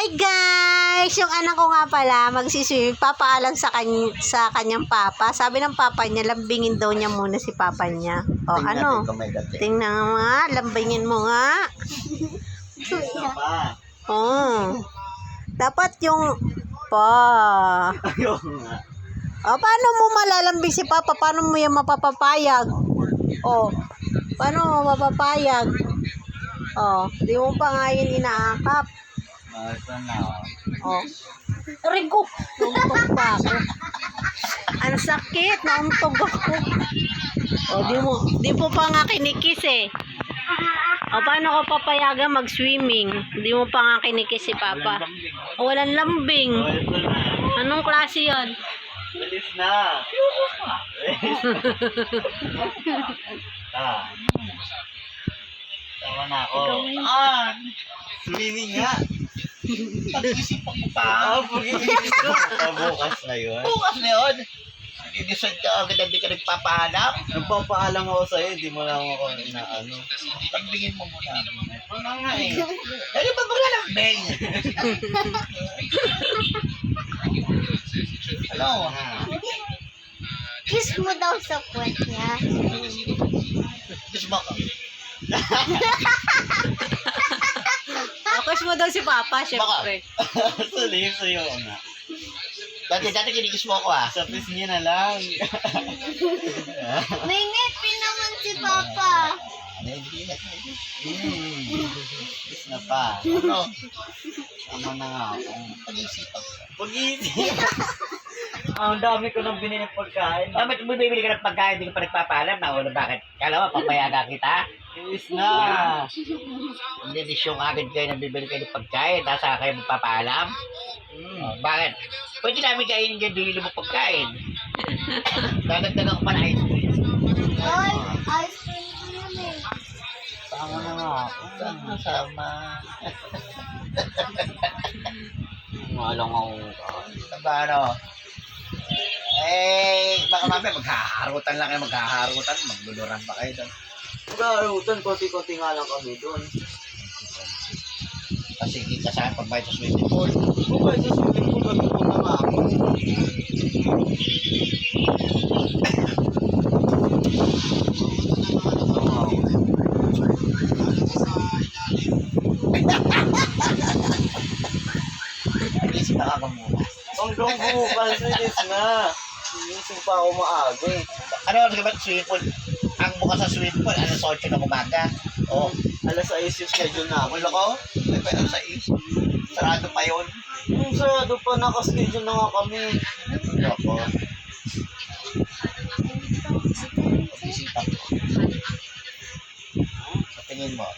Hi guys! Yung anak ko nga pala, magsiswimming, papaalam sa kanyang papa. Sabi ng papa niya, lambingin daw niya muna si papa niya. O Tingnan ano? natin kung may dati. Tingnan nga nga, lambingin mo nga. Oh. Dapat yung pa. Ayun nga. O, paano mo malalambing si papa? Paano mo yan mapapapayag? O, paano mo mapapapayag? O, di mo pa nga yun inaakap. Ito na. Oh. Rigo! Nauntog pa ako. Ang sakit, nauntog ako. Oh, di mo pa nga kinikis eh. O, paano ko papayagan mag-swimming? Di mo pa nga kinikis si Papa. O, walang lambing. Anong klase yan? Bilis na. Tama na ako. Swimming nga. Pag-isipan ko pa. Pag-isipan ko. Bukas na yun. Bukas na yun. I-decide ka agad, hindi ka nagpapaalam. Nagpapaalam ako sa'yo, hindi mo lang ako inaano. Pagbingin mo muna. Ano nga eh. Dali pa maglalambing. Hello. Kiss mo daw sa puwet niya. Kiss mo ka. Kiss mo daw si Papa, syempre. Salim sa'yo nga. Dati kinikis mo ako Sa piece niya na lang. May ngipin naman si Papa. Kiss na pa. Ano? Tama na nga ako. Pag-iisipan. Pag-iisipan. Ang dami ko nang binili ng pagkain. Bakit mo bibili ka ng pagkain, hindi ka pa nagpapaalam? Naulo, bakit? Kala mo, papayaga kita? Kiss na. Hindi, disyong agad kayo na bibili kayo ng pagkain, tapos saka kayo magpapaalam? Oh, bakit? Pwede namin kainin dyan, bibili mo pagkain. Dadagdagan ko pa na ice cream. Ay, ice cream ko yun eh. Tama na nga ako. Sama. Malang ako. Ano? Baka mamaya maghaharutan lang kayo, magluluran pa kayo doon. Magkarutan, konti-konti nga lang kami doon. Kasi hindi ka saan pagbayad sa swimming pool. Okay, sa swimming pool, nagpupunta nga ako. Isip na ka muna. Hanggang bukas, inis na. Inisip pa ako maaga eh. Ano, ba swimming pool? Ang bukas sa swimming pool, alas 8 ng umaga. Oh, Alas 6 yung schedule na ako. wala ko? May pwede sa is. Sarado pa yun. Sarado pa, nakaschedule na nga kami. Loko. Pag-isipan ko. Sa tingin mo,